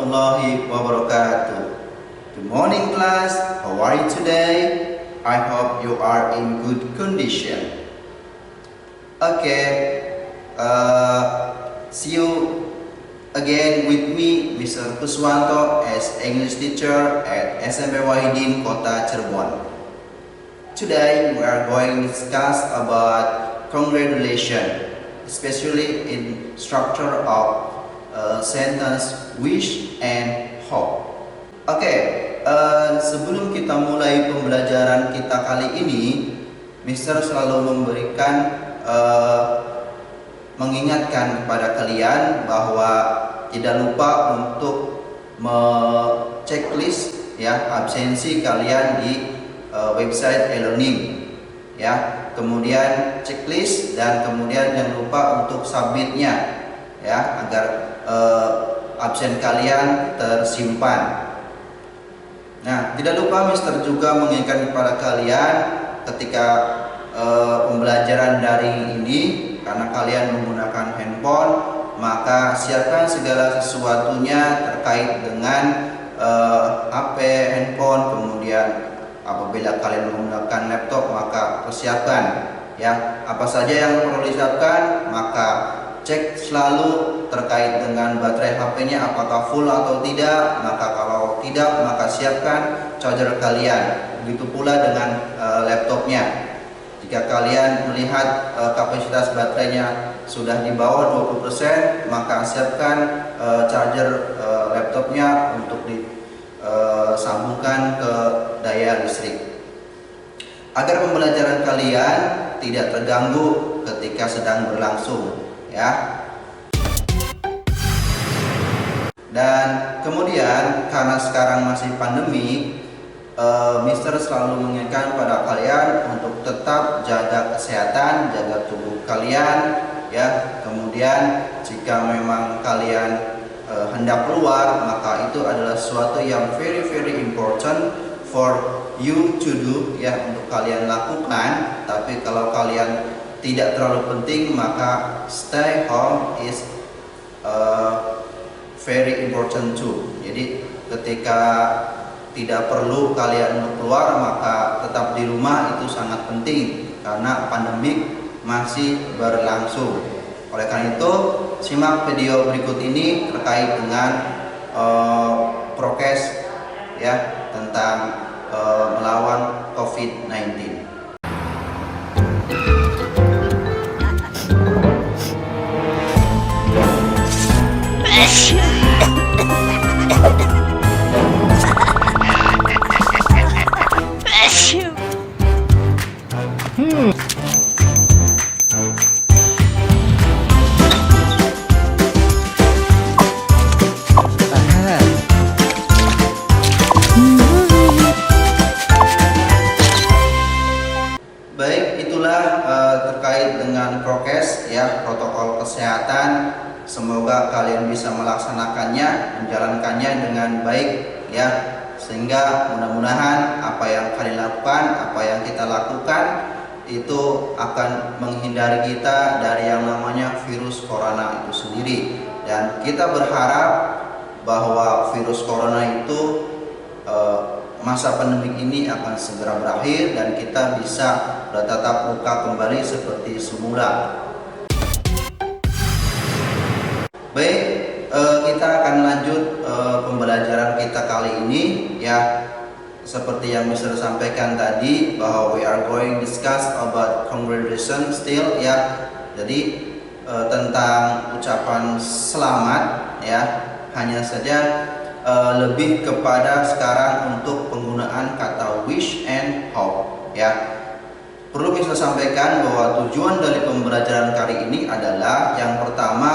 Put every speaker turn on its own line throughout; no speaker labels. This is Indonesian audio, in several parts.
warahmatullahi wabarakatuh. Good morning class, how are you today? I hope you are in good condition. Okay, see you again with me, Mr. Kuswanto, as English teacher at SMP Wahidin, Kota Cirebon. Today we are going to discuss about congratulation, especially in structure of sentence wish and hope. Oke, sebelum kita mulai pembelajaran kita kali ini, Mister selalu memberikan mengingatkan kepada kalian bahwa tidak lupa untuk checklist ya absensi kalian di website e-learning ya. Kemudian checklist dan kemudian jangan lupa untuk submitnya ya, agar absen kalian tersimpan. Nah, tidak lupa Mister juga mengingatkan kepada kalian ketika pembelajaran daring ini, karena kalian menggunakan handphone, maka siapkan segala sesuatunya terkait dengan HP, handphone. Kemudian apabila kalian menggunakan laptop, maka persiapkan ya apa saja yang perlu disiapkan. Maka cek selalu terkait dengan baterai HP-nya apakah full atau tidak. Maka kalau tidak, maka siapkan charger kalian. Begitu pula dengan laptopnya. Jika kalian melihat kapasitas baterainya sudah di bawah 20%, maka siapkan charger laptopnya untuk disambungkan ke daya listrik, agar pembelajaran kalian tidak terganggu ketika sedang berlangsung ya. Dan kemudian karena sekarang masih pandemi, Mister selalu mengingatkan pada kalian untuk tetap jaga kesehatan, jaga tubuh kalian ya. Kemudian jika memang kalian hendak keluar, maka itu adalah sesuatu yang very important for you to do ya, untuk kalian lakukan. Tapi kalau kalian tidak terlalu penting, maka stay home is very important too. Jadi ketika tidak perlu kalian untuk keluar, maka tetap di rumah itu sangat penting karena pandemik masih berlangsung. Oleh karena itu, simak video berikut ini terkait dengan prokes ya, tentang melawan COVID-19. Baik, itulah terkait dengan prokes ya, protokol kesehatan. Semoga kalian bisa melaksanakannya, menjalankannya dengan baik ya, sehingga mudah-mudahan apa yang kalian lakukan, apa yang kita lakukan itu akan menghindari kita dari yang namanya virus corona itu sendiri. Dan kita berharap bahwa virus corona itu masa pandemi ini akan segera berakhir dan kita bisa bertatap muka kembali seperti semula. Baik, kita akan lanjut pembelajaran kita kali ini ya. Seperti yang Mister sampaikan tadi, bahwa we are going to discuss about congratulations still ya. Jadi tentang ucapan selamat ya. Hanya saja lebih kepada sekarang untuk penggunaan kata wish and hope ya. Perlu bisa sampaikan bahwa tujuan dari pembelajaran kali ini adalah yang pertama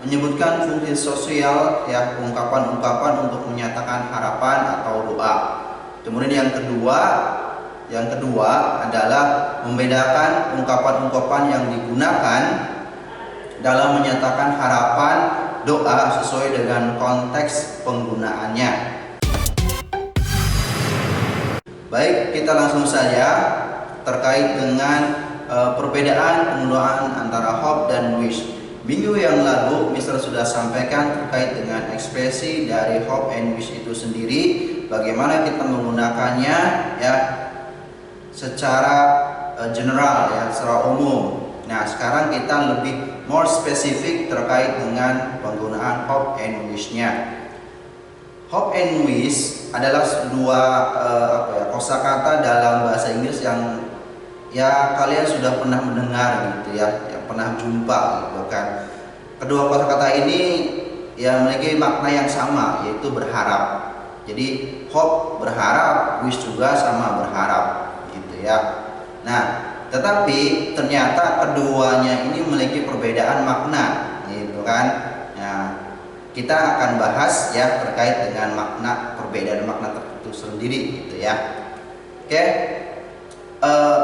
menyebutkan fungsi sosial ya, ungkapan-ungkapan untuk menyatakan harapan atau doa. Kemudian yang kedua adalah membedakan ungkapan-ungkapan yang digunakan dalam menyatakan harapan, doa sesuai dengan konteks penggunaannya. Baik, kita langsung saja terkait dengan perbedaan penggunaan antara hope dan wish. Minggu yang lalu Mister sudah sampaikan terkait dengan ekspresi dari hope and wish itu sendiri, bagaimana kita menggunakannya ya secara general ya, secara umum. Nah, sekarang kita lebih more spesifik terkait dengan penggunaan hope and wish-nya. Hope and wish adalah dua kosakata dalam bahasa Inggris yang ya kalian sudah pernah mendengar gitu ya, yang pernah jumpa gitu kan. Kedua kosakata ini ya memiliki makna yang sama, yaitu berharap. Jadi hope berharap, wish juga sama berharap gitu ya. Nah, tetapi ternyata keduanya ini memiliki perbedaan makna gitu kan. Nah, kita akan bahas ya terkait dengan makna, perbedaan makna tertentu sendiri gitu ya. Oke.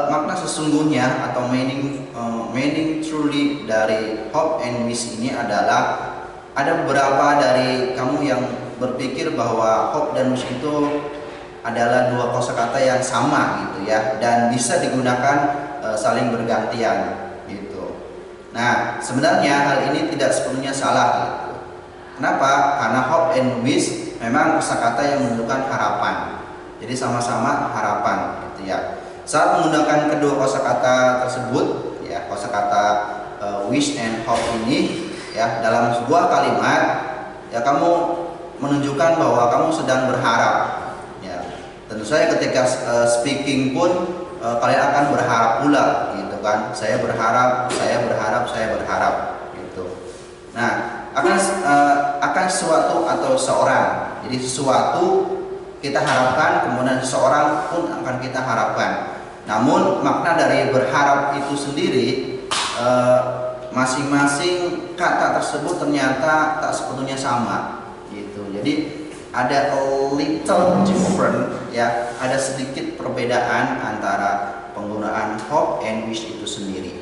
Makna sesungguhnya atau meaning truly dari hope and wish ini adalah, ada beberapa dari kamu yang berpikir bahwa hope dan wish itu adalah dua kosakata yang sama gitu ya, dan bisa digunakan saling bergantian gitu. Nah, sebenarnya hal ini tidak sepenuhnya salah gitu. Kenapa? Karena hope and wish memang kosakata yang menunjukkan harapan. Jadi sama-sama harapan gitu ya. Saat menggunakan kedua kosakata tersebut ya, kosakata wish and hope ini ya, dalam sebuah kalimat ya, kamu menunjukkan bahwa kamu sedang berharap ya. Tentu saja ketika speaking pun kalian akan berharap pula gitu kan. Saya berharap, saya berharap, saya berharap gitu. Nah, akan sesuatu atau seorang. Jadi sesuatu kita harapkan, kemudian seseorang pun akan kita harapkan. Namun makna dari berharap itu sendiri, masing-masing kata tersebut ternyata tak sepenuhnya sama gitu. Jadi ada a little different ya, ada sedikit perbedaan antara penggunaan hope and wish itu sendiri.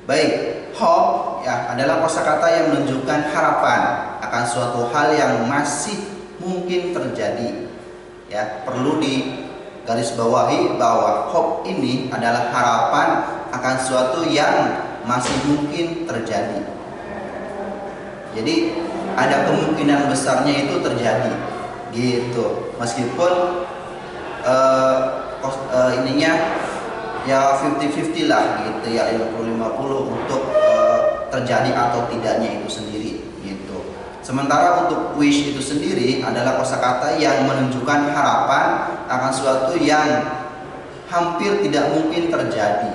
Baik, hope ya adalah kosakata yang menunjukkan harapan akan suatu hal yang masih mungkin terjadi. Ya, perlu digaris bawahi bahwa hope ini adalah harapan akan suatu yang masih mungkin terjadi. Jadi ada kemungkinan besarnya itu terjadi gitu. Meskipun ininya ya 50-50 lah gitu ya, 50-50 untuk terjadi atau tidaknya itu sendiri gitu. Sementara untuk wish itu sendiri adalah kosakata yang menunjukkan harapan akan suatu yang hampir tidak mungkin terjadi.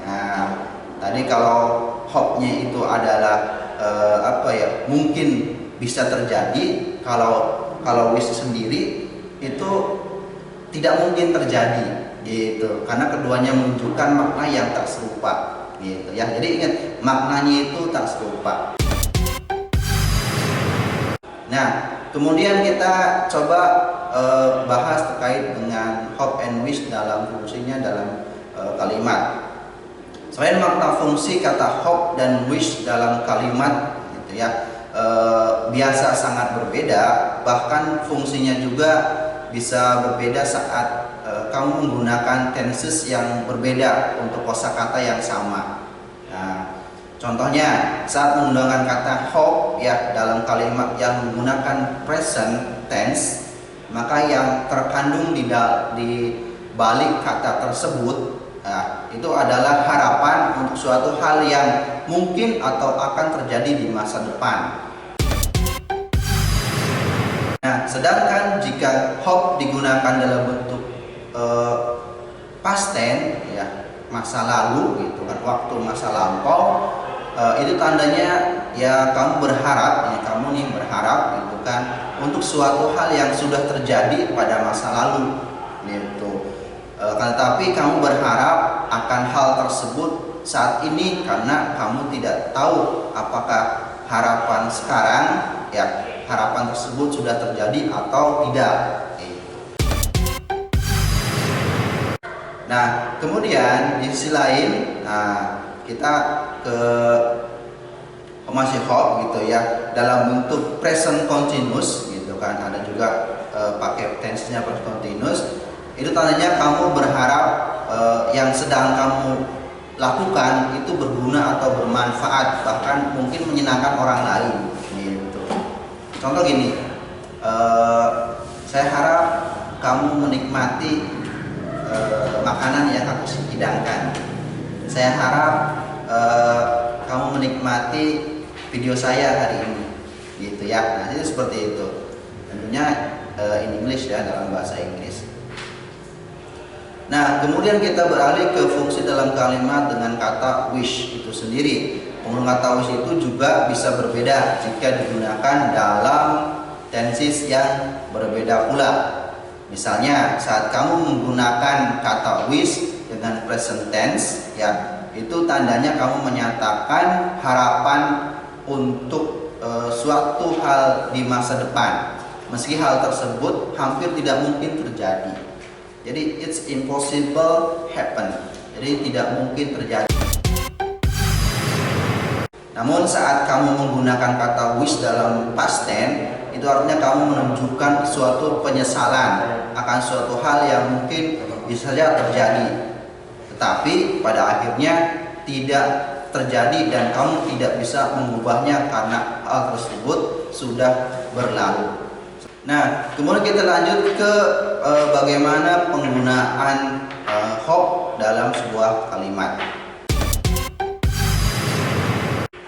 Nah, tadi kalau hope-nya itu adalah mungkin bisa terjadi, kalau wish sendiri itu tidak mungkin terjadi gitu, karena keduanya menunjukkan makna yang tak serupa gitu ya. Jadi ingat, maknanya itu tak serupa. Nah, kemudian kita coba bahas terkait dengan hope and wish dalam fungsinya dalam kalimat. Selain makna fungsi kata hope dan wish dalam kalimat gitu ya, biasa sangat berbeda, bahkan fungsinya juga bisa berbeda saat kamu menggunakan tenses yang berbeda untuk kosakata yang sama. Nah, contohnya saat menggunakan kata hope ya dalam kalimat yang menggunakan present tense, maka yang terkandung di balik kata tersebut itu adalah harapan untuk suatu hal yang mungkin atau akan terjadi di masa depan. Nah, sedangkan jika hope digunakan dalam bentuk past tense ya, masa lalu gitu kan, waktu masa lampau, itu tandanya ya kamu berharap, ya kamu nih berharap gitu kan untuk suatu hal yang sudah terjadi pada masa lalu gitu. Tetapi kamu berharap akan hal tersebut saat ini karena kamu tidak tahu apakah harapan sekarang ya, harapan tersebut sudah terjadi atau tidak. Nah, kemudian di sisi lain, kita ke masih hope gitu ya dalam bentuk present continuous gitu kan, ada juga pakai tense-nya present continuous. Itu tandanya kamu berharap yang sedang kamu lakukan itu berguna atau bermanfaat, bahkan mungkin menyenangkan orang lain gitu. Contoh gini, saya harap kamu menikmati makanan yang aku hidangkan. Saya harap kamu menikmati video saya hari ini, gitu ya. Nah, itu seperti itu. Tentunya in English ya, dalam bahasa Inggris. Nah, kemudian kita beralih ke fungsi dalam kalimat dengan kata wish itu sendiri. Penggunaan kata wish itu juga bisa berbeda jika digunakan dalam tenses yang berbeda pula. Misalnya, saat kamu menggunakan kata wish dengan present tense, ya, itu tandanya kamu menyatakan harapan untuk suatu hal di masa depan, meski hal tersebut hampir tidak mungkin terjadi. Jadi it's impossible happen. Jadi tidak mungkin terjadi. Namun saat kamu menggunakan kata wish dalam past tense, itu artinya kamu menunjukkan suatu penyesalan akan suatu hal yang mungkin bisa saja terjadi, tetapi pada akhirnya tidak terjadi dan kamu tidak bisa mengubahnya karena hal tersebut sudah berlalu. Nah, kemudian kita lanjut ke bagaimana penggunaan hope dalam sebuah kalimat.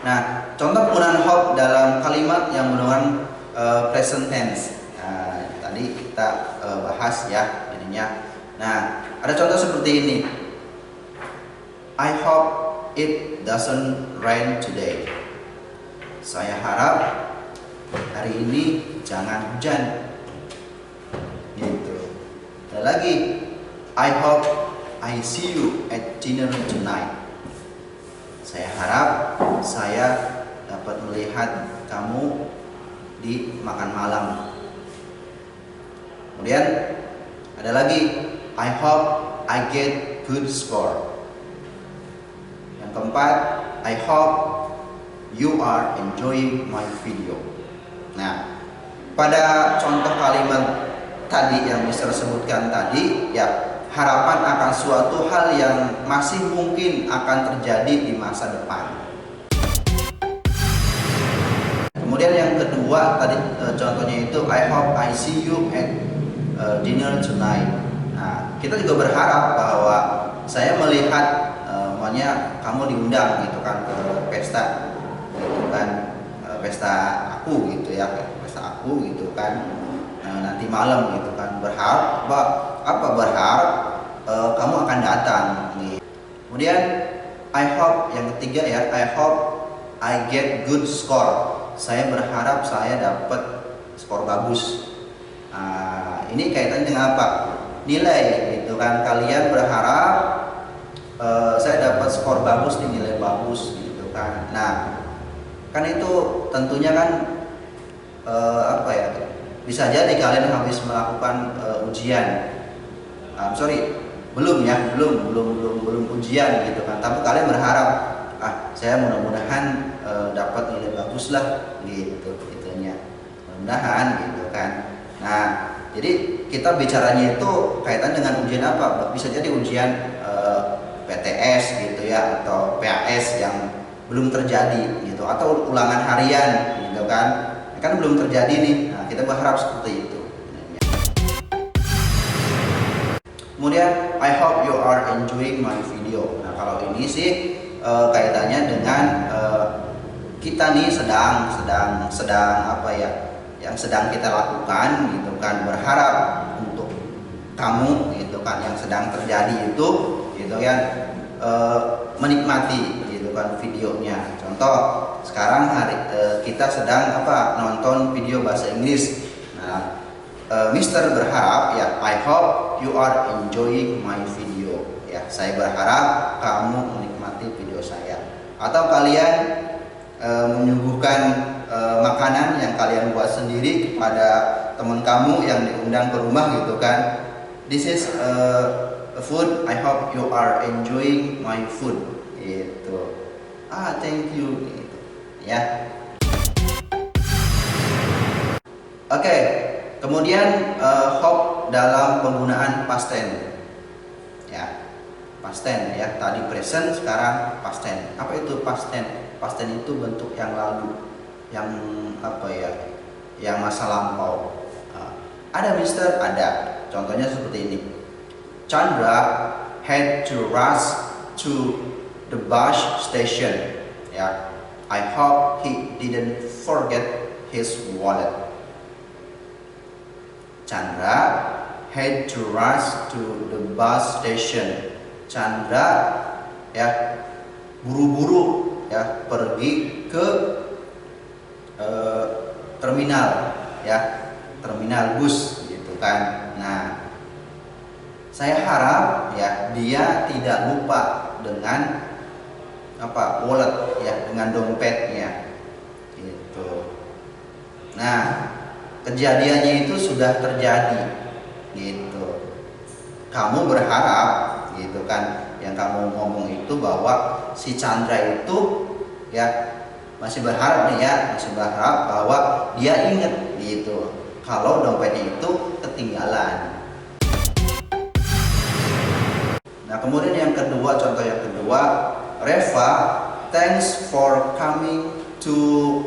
Nah, contoh penggunaan hope dalam kalimat yang menggunakan present tense. Nah, tadi kita bahas ya jadinya. Nah, ada contoh seperti ini. I hope it doesn't rain today. Saya harap hari ini jangan hujan. Gitu. Ada lagi. I hope I see you at dinner tonight. Saya harap saya dapat melihat kamu di makan malam. Kemudian ada lagi. I hope I get good score. Yang keempat, I hope you are enjoying my video. Nah, pada contoh kalimat tadi yang Mister sebutkan tadi, ya, harapan akan suatu hal yang masih mungkin akan terjadi di masa depan. Kemudian yang kedua tadi contohnya itu I hope I see you at dinner tonight. Nah, kita juga berharap bahwa saya melihat kamu diundang gitu kan ke pesta, gitu kan, pesta aku gitu ya, pesta aku gitu kan, nanti malam gitu kan. Berharap kamu akan datang. Gitu. Kemudian I hope yang ketiga ya, I hope I get good score. Saya berharap saya dapat skor bagus. Ini kaitannya dengan apa? Nilai gitu kan. Kalian berharap saya dapat skor bagus nih, nilai bagus gitu kan. Nah, kan itu tentunya kan bisa jadi kalian habis melakukan ujian. Belum ujian gitu kan. Tapi kalian berharap saya mudah-mudahan dapat nilai bagus lah gitu gitunya. Mudah-mudahan gitu kan. Nah, jadi kita bicaranya itu kaitan dengan ujian apa? Bisa jadi ujian PTS gitu ya, atau PAS yang belum terjadi gitu, atau ulangan harian gitu kan. Kan belum terjadi nih. Nah, kita berharap seperti itu. Kemudian I hope you are enjoying my video. Nah, kalau ini sih kaitannya dengan kita nih sedang apa ya, yang sedang kita lakukan gitu kan, berharap untuk kamu gitu kan yang sedang terjadi itu gitu kan, menikmati gitu kan videonya. Contoh sekarang kita sedang nonton video bahasa Inggris. Nah, Mister berharap ya, I hope you are enjoying my video. Ya, saya berharap kamu menikmati video saya. Atau kalian menyuguhkan makanan yang kalian buat sendiri kepada teman kamu yang diundang ke rumah gitu kan. This is food. I hope you are enjoying my food. Gitu. Thank you. Gitu. Ya. Oke. Kemudian hope dalam penggunaan past tense. Ya. Past tense ya. Tadi present, sekarang past tense. Apa itu past tense? Past tense itu bentuk yang lalu, yang apa ya? Yang masa lampau. Ada Mister, ada. Contohnya seperti ini. Chandra had to rush to the bus station. Ya. I hope he didn't forget his wallet. Chandra had to rush to the bus station. Chandra ya buru-buru ya pergi ke terminal ya, terminal bus gitu kan. Nah, saya harap ya dia tidak lupa dengan apa, wallet ya, dengan dompetnya gitu. Nah, kejadiannya itu sudah terjadi gitu. Kamu berharap gitu kan, yang kamu ngomong itu bahwa si Chandra itu ya masih berharap nih ya, masih berharap bahwa dia ingat gitu kalau dompetnya itu ketinggalan. Nah, kemudian yang kedua, contoh yang kedua, Reva, thanks for coming to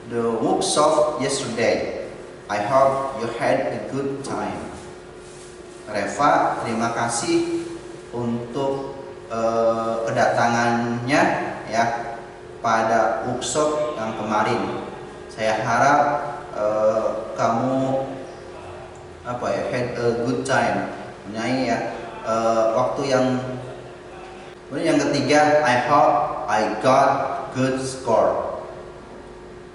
the workshop yesterday. I hope you had a good time. Reva, terima kasih untuk kedatangannya ya pada workshop yang kemarin. Saya harap kamu apa ya, had a good time, menyanyi ya, waktu yang. Kemudian yang ketiga, I hope I got good score.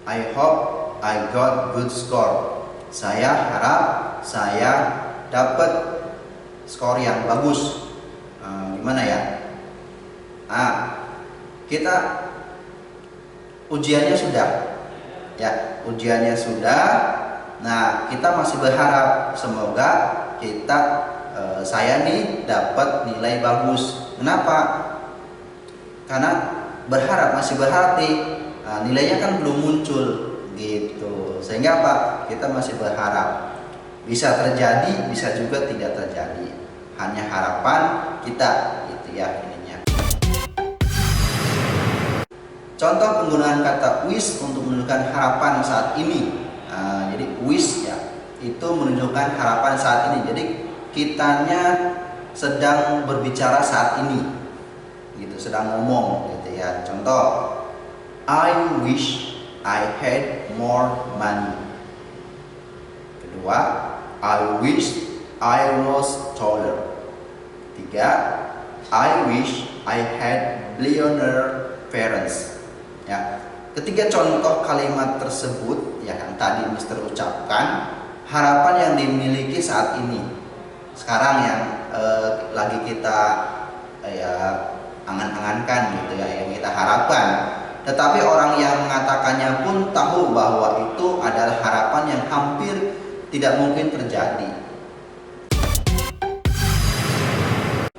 I hope I got good score. Saya harap saya dapat skor yang bagus. Gimana ya? Kita ujiannya sudah, ya ujiannya sudah. Nah, kita masih berharap semoga saya nih dapat nilai bagus. Kenapa? Karena masih berharap nih, nilainya kan belum muncul gitu. Sehingga apa? Kita masih berharap. Bisa terjadi, bisa juga tidak terjadi. Hanya harapan kita gitu ya ininya. Contoh penggunaan kata wish untuk menunjukkan harapan saat ini. Jadi wish ya itu menunjukkan harapan saat ini. Jadi kitanya sedang berbicara saat ini, gitu, sedang ngomong, gitu ya. Contoh, I wish I had more money. Kedua, I wish I was taller. Tiga, I wish I had billionaire parents. Ya, ketiga contoh kalimat tersebut ya yang tadi Mister ucapkan, harapan yang dimiliki saat ini. Sekarang yang lagi kita ya angan-angankan gitu ya, yang kita harapkan. Tetapi orang yang mengatakannya pun tahu bahwa itu adalah harapan yang hampir tidak mungkin terjadi.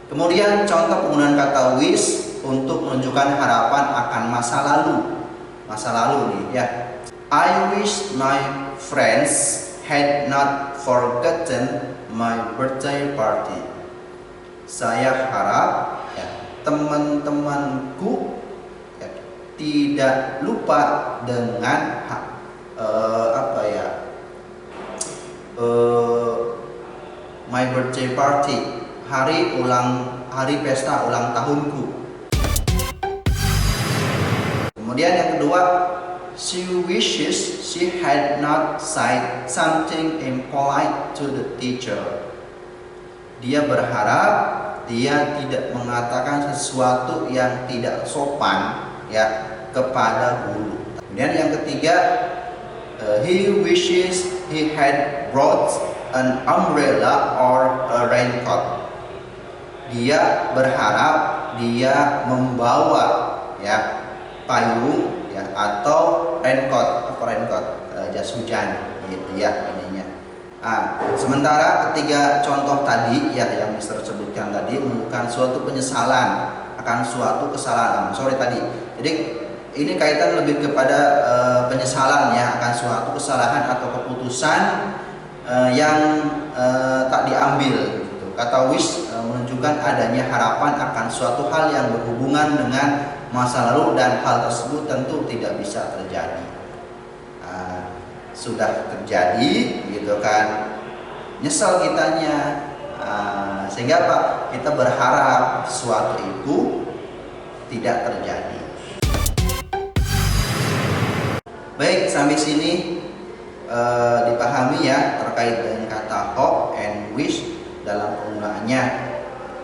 Kemudian contoh penggunaan kata wish untuk menunjukkan harapan akan masa lalu. Masa lalu nih ya. I wish my friends had not forgotten my birthday party. Saya harap ya, teman-temanku ya, tidak lupa dengan my birthday party, hari pesta ulang tahunku. Kemudian yang kedua, she wishes she had not said something impolite to the teacher. Dia berharap dia tidak mengatakan sesuatu yang tidak sopan ya kepada guru. Kemudian yang ketiga, he wishes he had brought an umbrella or a raincoat. Dia berharap dia membawa ya payung ya atau raincoat, jas hujan gitu ya ininya. Sementara ketiga contoh tadi ya yang Mister sebutkan tadi menunjukkan suatu penyesalan akan suatu kesalahan. Jadi ini kaitan lebih kepada penyesalan ya akan suatu kesalahan atau keputusan yang tak diambil gitu. gitu. Kata wish menunjukkan adanya harapan akan suatu hal yang berhubungan dengan masa lalu dan hal tersebut tentu tidak bisa terjadi. Sudah terjadi gitu kan, nyesel kitanya, sehingga apa, kita berharap sesuatu itu tidak terjadi. Baik, sampai sini dipahami ya terkait dengan kata hope and wish dalam penggunaannya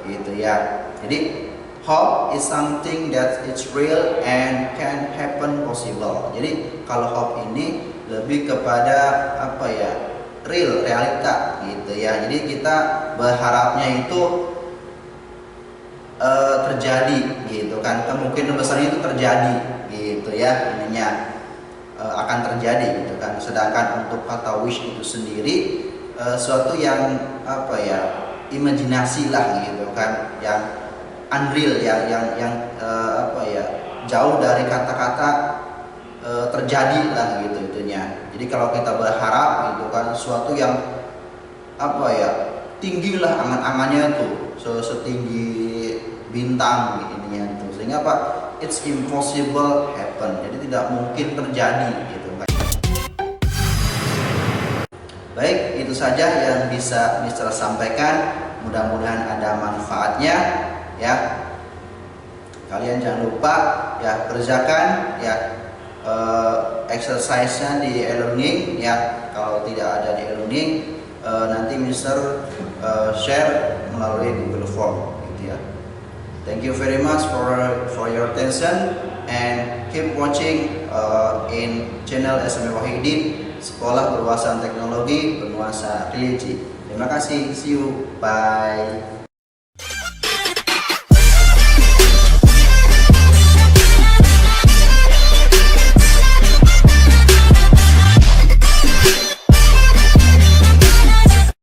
gitu ya. Jadi hope is something that is real and can happen possible. Jadi kalau hope ini lebih kepada apa ya, realita gitu ya. Jadi kita berharapnya itu terjadi gitu kan, kemungkinan besarnya itu terjadi gitu ya, ininya akan terjadi gitu kan. Sedangkan untuk kata wish itu sendiri suatu yang apa ya, imajinasi lah gitu kan, yang unreal, yang apa ya, jauh dari kata-kata terjadi lah gitu itunya. Jadi kalau kita berharap gitu kan sesuatu yang apa ya, tinggi lah angan-angannya tuh, setinggi bintang ininya tuh, sehingga apa, it's impossible happen, jadi tidak mungkin terjadi gitu kan. Baik, itu saja yang bisa Mister sampaikan, mudah-mudahan ada manfaatnya ya. Kalian jangan lupa ya, kerjakan ya exercise-nya di e-learning ya. Kalau tidak ada di e-learning, nanti Mister share melalui Google Form gitu ya. Thank you very much for your attention and keep watching in channel SMA Wahidin, Sekolah Berwawasan Teknologi Bernuansa Religi. Terima kasih, see you, bye.